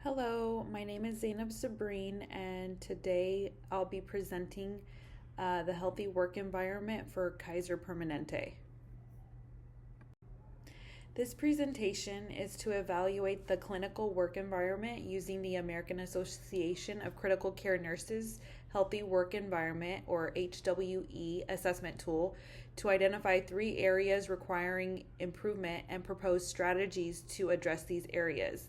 Hello, my name is Zainab Sabrine, and today I'll be presenting the healthy work environment for Kaiser Permanente. This presentation is to evaluate the clinical work environment using the American Association of Critical Care Nurses Healthy Work Environment, or HWE, assessment tool to identify 3 areas requiring improvement and propose strategies to address these areas.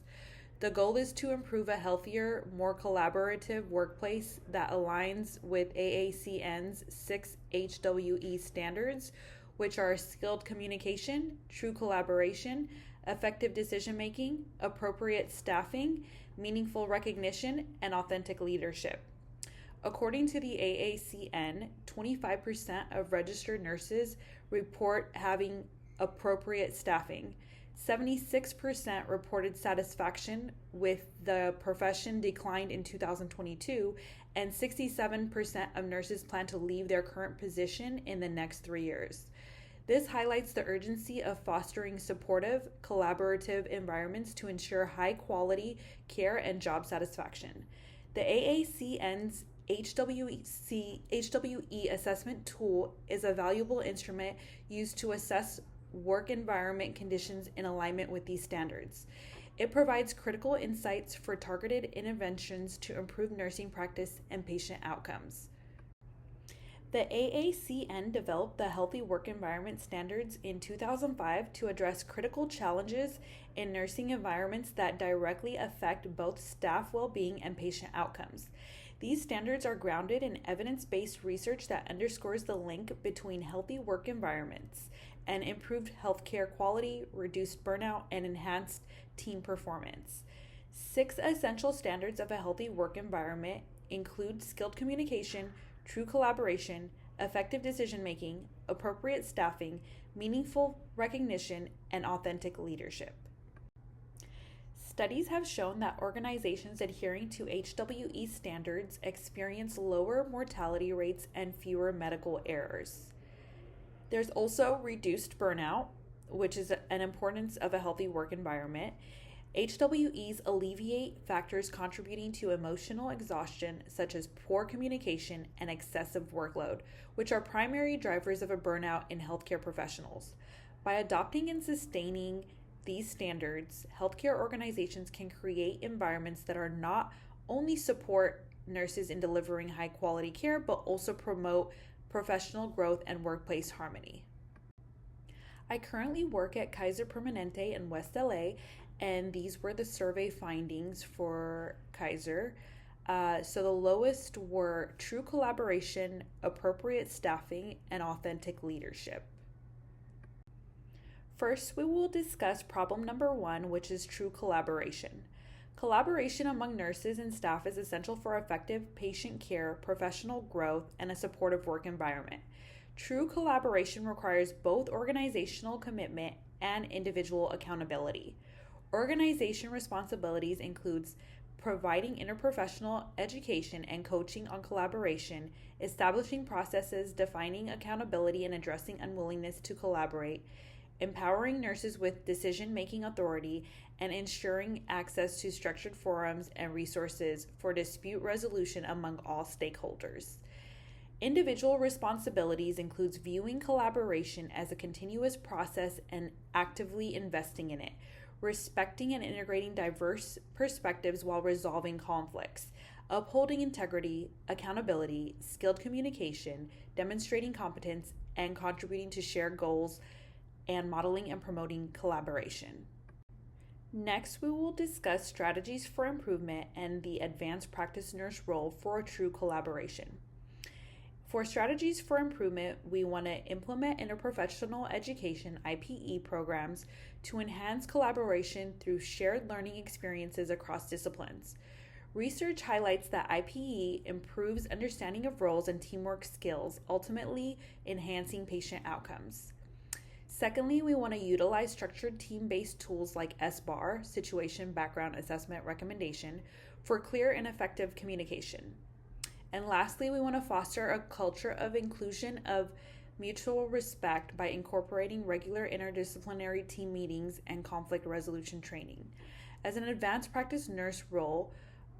The goal is to improve a healthier, more collaborative workplace that aligns with AACN's 6 HWE standards, which are skilled communication, true collaboration, effective decision making, appropriate staffing, meaningful recognition, and authentic leadership. According to the AACN, 25% of registered nurses report having appropriate staffing. 76% reported satisfaction with the profession declined in 2022, and 67% of nurses plan to leave their current position in the next 3 years. This highlights the urgency of fostering supportive, collaborative environments to ensure high quality care and job satisfaction. The AACN's HWE assessment tool is a valuable instrument used to assess work environment conditions in alignment with these standards. It provides critical insights for targeted interventions to improve nursing practice and patient outcomes. The AACN developed the Healthy Work Environment Standards in 2005 to address critical challenges in nursing environments that directly affect both staff well-being and patient outcomes. These standards are grounded in evidence-based research that underscores the link between healthy work environments and improved healthcare quality, reduced burnout, and enhanced team performance. 6 essential standards of a healthy work environment include skilled communication, true collaboration, effective decision-making, appropriate staffing, meaningful recognition, and authentic leadership. Studies have shown that organizations adhering to HWE standards experience lower mortality rates and fewer medical errors. There's also reduced burnout, which is an importance of a healthy work environment. HWEs alleviate factors contributing to emotional exhaustion, such as poor communication and excessive workload, which are primary drivers of a burnout in healthcare professionals. By adopting and sustaining these standards, healthcare organizations can create environments that are not only support nurses in delivering high quality care, but also promote professional growth and workplace harmony. I currently work at Kaiser Permanente in West LA, and these were the survey findings for Kaiser. So the lowest were true collaboration, appropriate staffing, and authentic leadership. First, we will discuss problem number 1, which is true collaboration. Collaboration among nurses and staff is essential for effective patient care, professional growth, and a supportive work environment. True collaboration requires both organizational commitment and individual accountability. Organization responsibilities includes providing interprofessional education and coaching on collaboration, establishing processes, defining accountability and addressing unwillingness to collaborate, empowering nurses with decision-making authority, and ensuring access to structured forums and resources for dispute resolution among all stakeholders. Individual responsibilities includes viewing collaboration as a continuous process and actively investing in it, respecting and integrating diverse perspectives while resolving conflicts, upholding integrity, accountability, skilled communication, demonstrating competence, and contributing to shared goals, and modeling and promoting collaboration. Next, we will discuss strategies for improvement and the advanced practice nurse role for a true collaboration. For strategies for improvement, we want to implement interprofessional education (IPE) programs to enhance collaboration through shared learning experiences across disciplines. Research highlights that IPE improves understanding of roles and teamwork skills, ultimately enhancing patient outcomes. Secondly, we want to utilize structured team-based tools like SBAR, Situation Background Assessment Recommendation, for clear and effective communication. And lastly, we want to foster a culture of inclusion of mutual respect by incorporating regular interdisciplinary team meetings and conflict resolution training. As an advanced practice nurse role,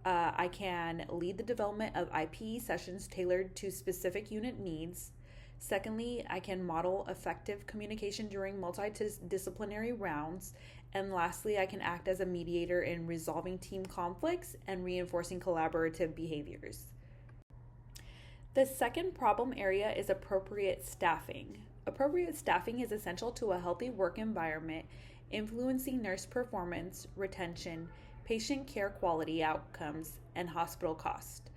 I can lead the development of IPE sessions tailored to specific unit needs. Secondly, I can model effective communication during multidisciplinary rounds. And lastly, I can act as a mediator in resolving team conflicts and reinforcing collaborative behaviors. The second problem area is appropriate staffing. Appropriate staffing is essential to a healthy work environment, influencing nurse performance, retention, patient care quality outcomes, and hospital cost.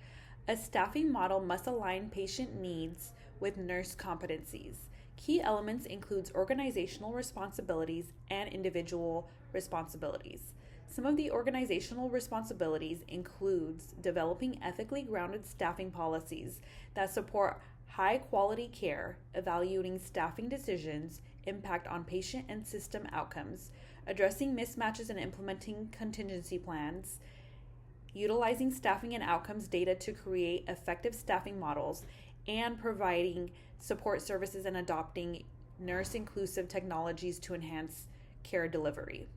A staffing model must align patient needs with nurse competencies. Key elements includes organizational responsibilities and individual responsibilities. Some of the organizational responsibilities includes developing ethically grounded staffing policies that support high quality care, evaluating staffing decisions, impact on patient and system outcomes, addressing mismatches and implementing contingency plans, utilizing staffing and outcomes data to create effective staffing models, and providing support services and adopting nurse-inclusive technologies to enhance care delivery.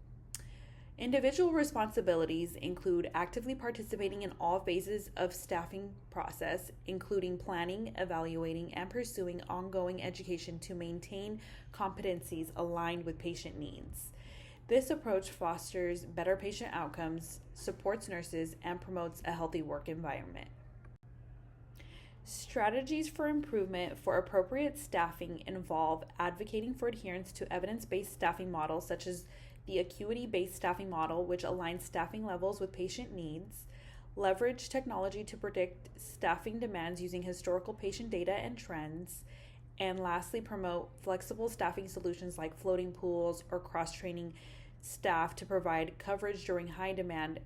Individual responsibilities include actively participating in all phases of staffing process, including planning, evaluating, and pursuing ongoing education to maintain competencies aligned with patient needs. This approach fosters better patient outcomes, supports nurses, and promotes a healthy work environment. Strategies for improvement for appropriate staffing involve advocating for adherence to evidence-based staffing models such as the acuity-based staffing model, which aligns staffing levels with patient needs, leverage technology to predict staffing demands using historical patient data and trends, and lastly, promote flexible staffing solutions like floating pools or cross-training staff to provide coverage during high-demand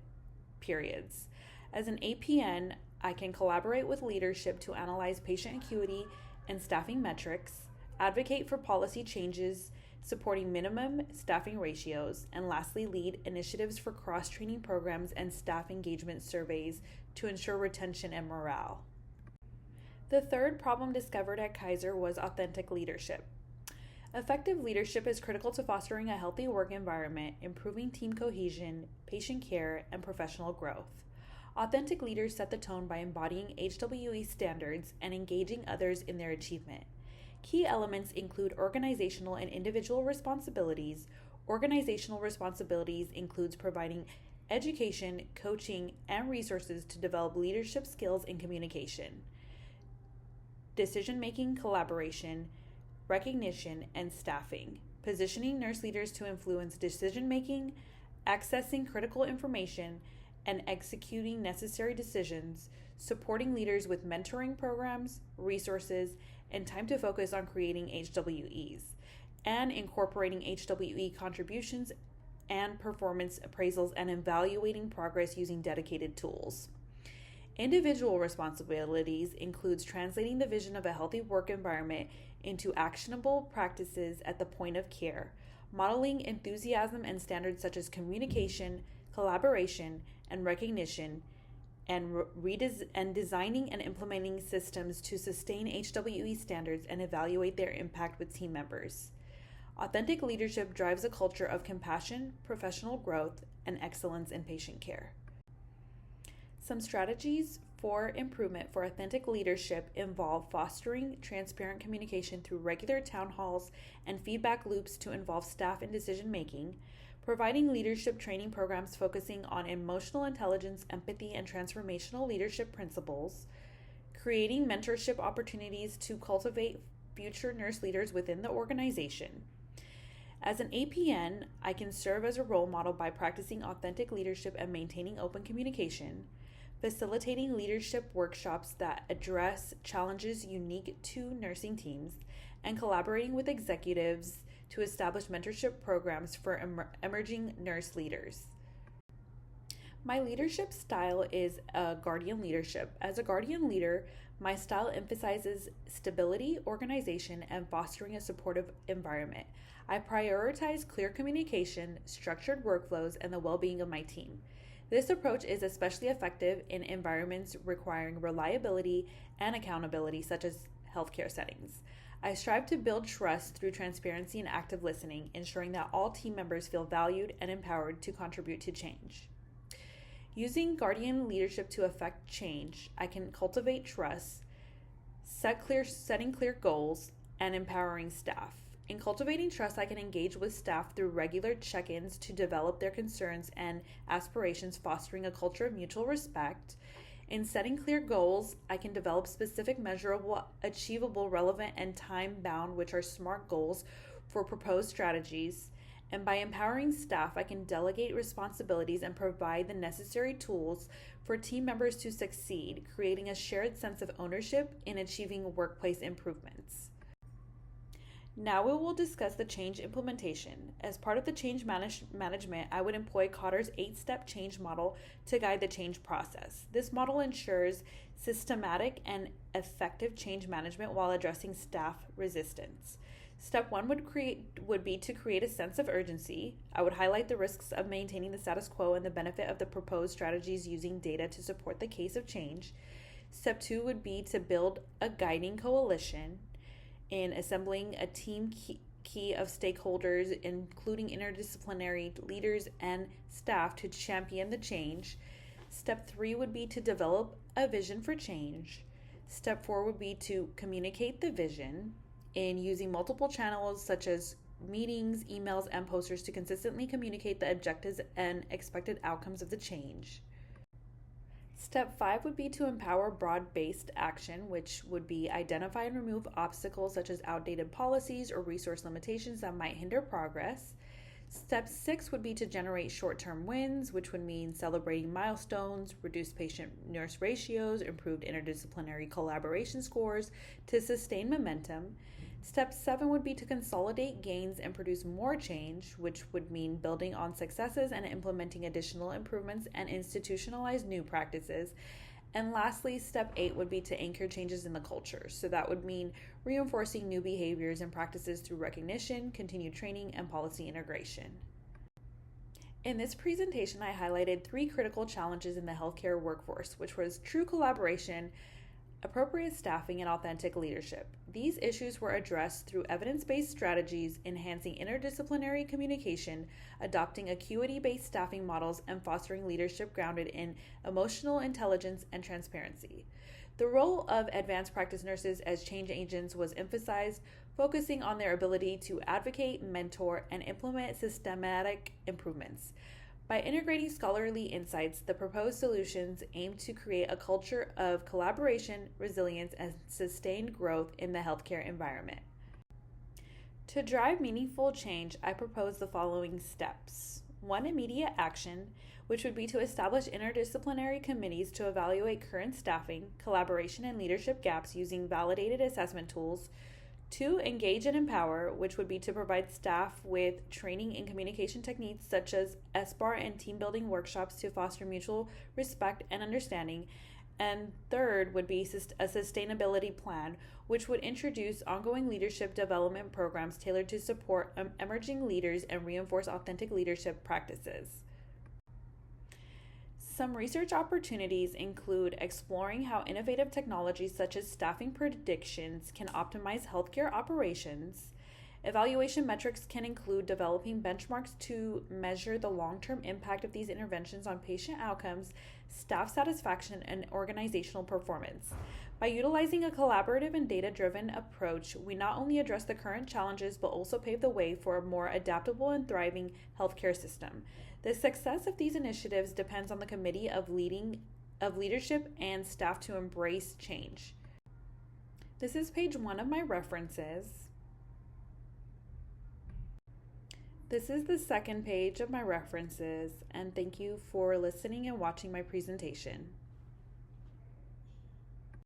periods. As an APN, I can collaborate with leadership to analyze patient acuity and staffing metrics, advocate for policy changes supporting minimum staffing ratios, and lastly, lead initiatives for cross-training programs and staff engagement surveys to ensure retention and morale. The third problem discovered at Kaiser was authentic leadership. Effective leadership is critical to fostering a healthy work environment, improving team cohesion, patient care, and professional growth. Authentic leaders set the tone by embodying HWE standards and engaging others in their achievement. Key elements include organizational and individual responsibilities. Organizational responsibilities includes providing education, coaching, and resources to develop leadership skills and communication. Decision-making, collaboration, recognition, and staffing. Positioning nurse leaders to influence decision-making, accessing critical information, and executing necessary decisions, supporting leaders with mentoring programs, resources, and time to focus on creating HWEs, and incorporating HWE contributions and performance appraisals and evaluating progress using dedicated tools. Individual responsibilities includes translating the vision of a healthy work environment into actionable practices at the point of care, modeling enthusiasm and standards such as communication, collaboration, and recognition, and designing and implementing systems to sustain HWE standards and evaluate their impact with team members. Authentic leadership drives a culture of compassion, professional growth, and excellence in patient care. Some strategies for improvement for authentic leadership involve fostering transparent communication through regular town halls and feedback loops to involve staff in decision making, providing leadership training programs focusing on emotional intelligence, empathy, and transformational leadership principles, creating mentorship opportunities to cultivate future nurse leaders within the organization. As an APN, I can serve as a role model by practicing authentic leadership and maintaining open communication, facilitating leadership workshops that address challenges unique to nursing teams, and collaborating with executives to establish mentorship programs for emerging nurse leaders. My leadership style is a guardian leadership. As a guardian leader, my style emphasizes stability, organization, and fostering a supportive environment. I prioritize clear communication, structured workflows, and the well-being of my team. This approach is especially effective in environments requiring reliability and accountability, such as healthcare settings. I strive to build trust through transparency and active listening, ensuring that all team members feel valued and empowered to contribute to change. Using Guardian leadership to affect change, I can cultivate trust, setting clear goals, and empowering staff. In cultivating trust, I can engage with staff through regular check-ins to develop their concerns and aspirations, fostering a culture of mutual respect. In setting clear goals, I can develop specific, measurable, achievable, relevant, and time-bound, which are SMART goals for proposed strategies. And by empowering staff, I can delegate responsibilities and provide the necessary tools for team members to succeed, creating a shared sense of ownership in achieving workplace improvements. Now we will discuss the change implementation. As part of the change management, I would employ Kotter's 8-step change model to guide the change process. This model ensures systematic and effective change management while addressing staff resistance. Step 1 would be to create a sense of urgency. I would highlight the risks of maintaining the status quo and the benefit of the proposed strategies using data to support the case of change. Step 2 would be to build a guiding coalition in assembling a team key of stakeholders, including interdisciplinary leaders and staff, to champion the change. Step 3 would be to develop a vision for change. Step 4 would be to communicate the vision in using multiple channels such as meetings, emails, and posters to consistently communicate the objectives and expected outcomes of the change. Step 5 would be to empower broad-based action, which would be identify and remove obstacles such as outdated policies or resource limitations that might hinder progress. Step 6 would be to generate short-term wins, which would mean celebrating milestones, reduced patient-nurse ratios, improved interdisciplinary collaboration scores to sustain momentum. Step 7 would be to consolidate gains and produce more change, which would mean building on successes and implementing additional improvements and institutionalize new practices. And lastly, step 8 would be to anchor changes in the culture. So that would mean reinforcing new behaviors and practices through recognition, continued training, and policy integration. In this presentation, I highlighted 3 critical challenges in the healthcare workforce, which was true collaboration, appropriate staffing, and authentic leadership. These issues were addressed through evidence-based strategies, enhancing interdisciplinary communication, adopting acuity-based staffing models, and fostering leadership grounded in emotional intelligence and transparency. The role of advanced practice nurses as change agents was emphasized, focusing on their ability to advocate, mentor, and implement systematic improvements. By integrating scholarly insights, the proposed solutions aim to create a culture of collaboration, resilience, and sustained growth in the healthcare environment. To drive meaningful change, I propose the following steps. 1, immediate action, which would be to establish interdisciplinary committees to evaluate current staffing, collaboration, and leadership gaps using validated assessment tools. 2, engage and empower, which would be to provide staff with training in communication techniques such as SBAR and team building workshops to foster mutual respect and understanding. And 3rd would be a sustainability plan, which would introduce ongoing leadership development programs tailored to support emerging leaders and reinforce authentic leadership practices. Some research opportunities include exploring how innovative technologies such as staffing predictions can optimize healthcare operations. Evaluation metrics can include developing benchmarks to measure the long-term impact of these interventions on patient outcomes, staff satisfaction, and organizational performance. By utilizing a collaborative and data-driven approach, we not only address the current challenges but also pave the way for a more adaptable and thriving healthcare system. The success of these initiatives depends on the committee of leadership and staff to embrace change. This is page 1 of my references. This is the second page of my references, and thank you for listening and watching my presentation.